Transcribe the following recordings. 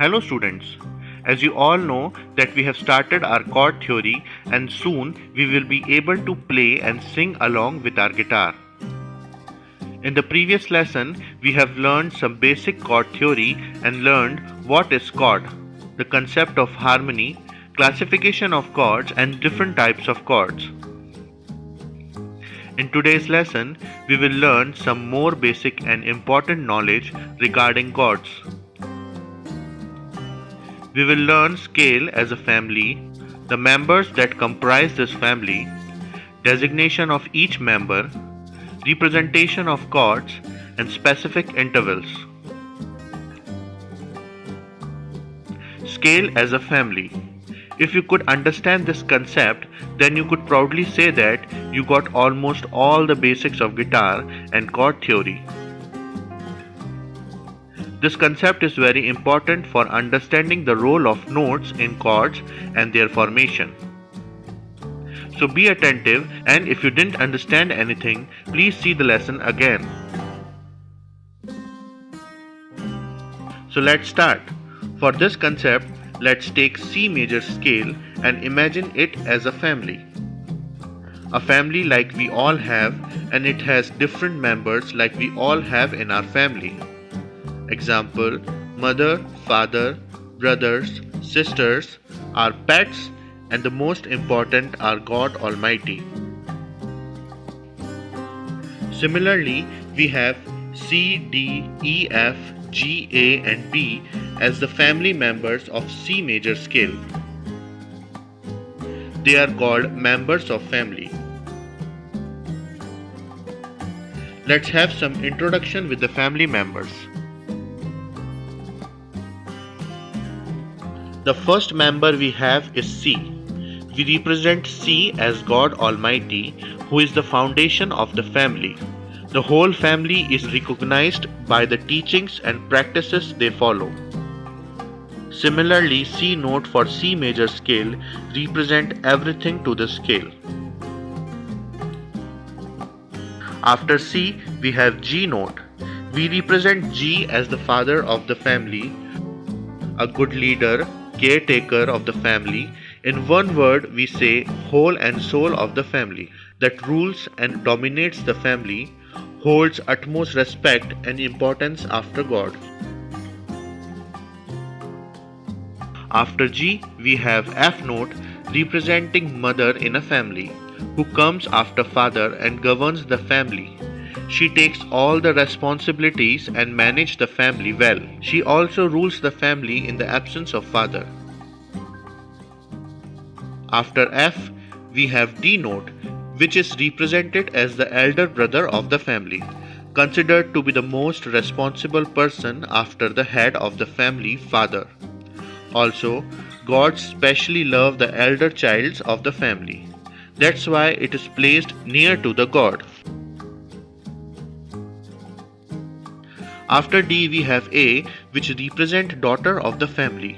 Hello students. As you all know that we have started our chord theory and soon we will be able to play and sing along with our guitar. In the previous lesson, we have learned some basic chord theory and learned what is chord, the concept of harmony, classification of chords and different types of chords. In today's lesson, we will learn some more basic and important knowledge regarding chords. We will learn scale as a family, the members that comprise this family, designation of each member, representation of chords, and specific intervals. Scale as a family. If you could understand this concept, then you could proudly say that you got almost all the basics of guitar and chord theory. This concept is very important for understanding the role of notes in chords and their formation. So be attentive, and if you didn't understand anything, please see the lesson again. So let's start. For this concept, let's take C major scale and imagine it as a family. A family like we all have, and it has different members like we all have in our family. Example, mother, father, brothers, sisters, our pets, and the most important are God Almighty. Similarly, we have C, D, E, F, G, A, and B as the family members of C major scale. They are called members of family. Let's have some introduction with the family members. The first member we have is C. We represent C as God Almighty, who is the foundation of the family. The whole family is recognized by the teachings and practices they follow. Similarly, C note for C major scale represent everything to the scale. After C, we have G note. We represent G as the father of the family, a good leader, caretaker of the family. In one word, we say whole and soul of the family, that rules and dominates the family, holds utmost respect and importance after God. After G, we have F note representing mother in a family, who comes after father and governs the family. She takes all the responsibilities and manages the family well. She also rules the family in the absence of father. After F, we have D note, which is represented as the elder brother of the family, considered to be the most responsible person after the head of the family, father. Also, God specially loves the elder childs of the family. That's why it is placed near to the God. After D, we have A, which represent daughter of the family,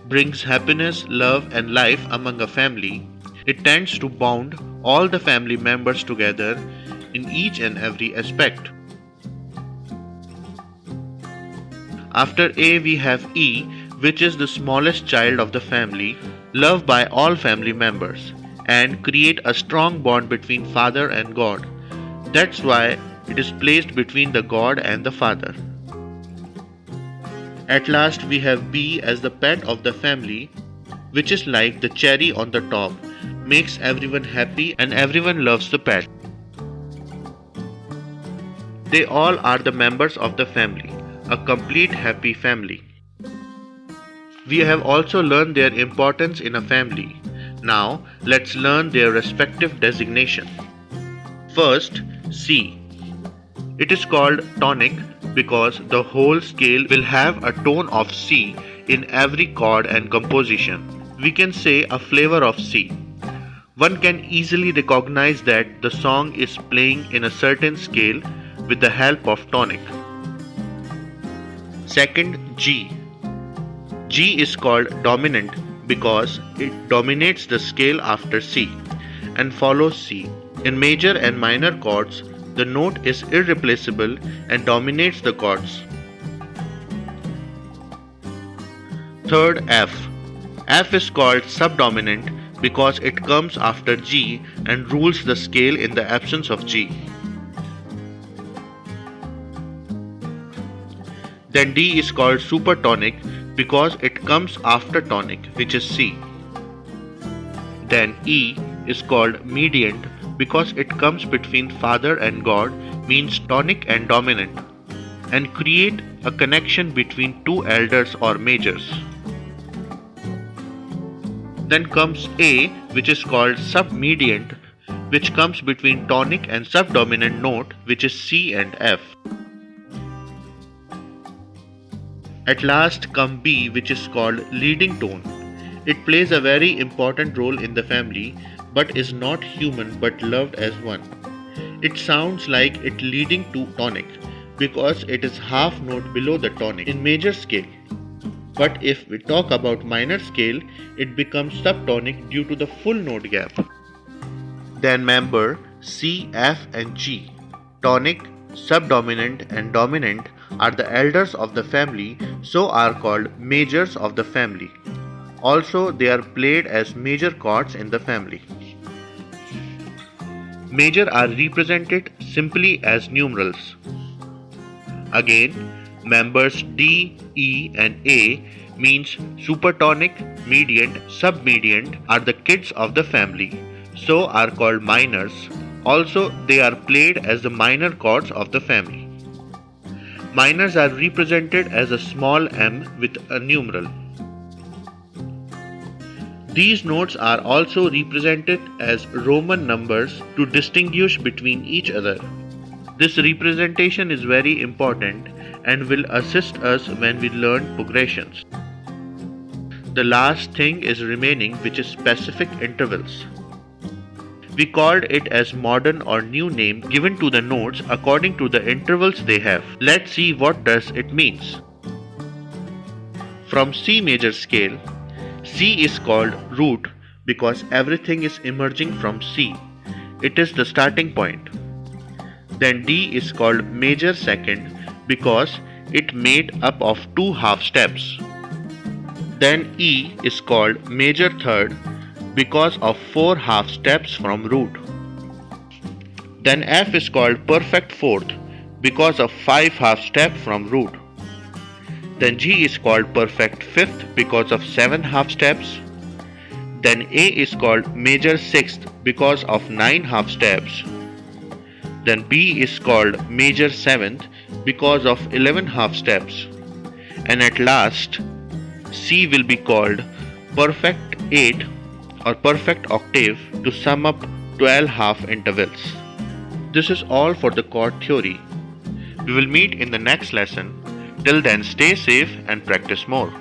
brings happiness, love, and life among a family. It tends to bound all the family members together in each and every aspect. After A, we have E, which is the smallest child of the family, loved by all family members, and create a strong bond between father and God. That's why it is placed between the God and the father. At last, we have B as the pet of the family, which is like the cherry on the top, makes everyone happy and everyone loves the pet. They all are the members of the family, a complete happy family. We have also learned their importance in a family. Now, let's learn their respective designation. First, C. It is called tonic because the whole scale will have a tone of C in every chord and composition. We can say a flavor of C. One can easily recognize that the song is playing in a certain scale with the help of tonic. Second, G. G is called dominant because it dominates the scale after C and follows C. In major and minor chords, the note is irreplaceable and dominates the chords. Third, F. F is called subdominant because it comes after G and rules the scale in the absence of G. Then D is called supertonic because it comes after tonic, which is C. Then E is called mediant because it comes between Father and God, means tonic and dominant, and create a connection between two elders or majors. Then comes A, which is called submediant, which comes between tonic and subdominant note, which is C and F. At last come B, which is called leading tone. It plays a very important role in the family, but is not human but loved as one. It sounds like it leading to tonic because it is half note below the tonic in major scale. But if we talk about minor scale, it becomes subtonic due to the full note gap. Then member C, F and G, tonic, subdominant and dominant, are the elders of the family, so are called majors of the family. Also, they are played as major chords in the family. Major are represented simply as numerals. Again, members D, E and A means supertonic, mediant, submediant are the kids of the family, so are called minors. Also, they are played as the minor chords of the family. Minors are represented as a small m with a numeral. These notes are also represented as Roman numbers to distinguish between each other. This representation is very important and will assist us when we learn progressions. The last thing is remaining, which is specific intervals. We called it as modern or new name given to the notes according to the intervals they have. Let's see what does it means. From C major scale, C is called root because everything is emerging from C. It is the starting point. Then D is called major second because it made up of two half steps. Then E is called major third because of four half steps from root. Then F is called perfect fourth because of five half steps from root. Then G is called perfect fifth because of seven half steps. Then A is called major sixth because of nine half steps. Then B is called major seventh because of 11 half steps. And at last, C will be called perfect eighth or perfect octave to sum up 12 half intervals. This is all for the chord theory. We will meet in the next lesson. Till then, stay safe and practice more.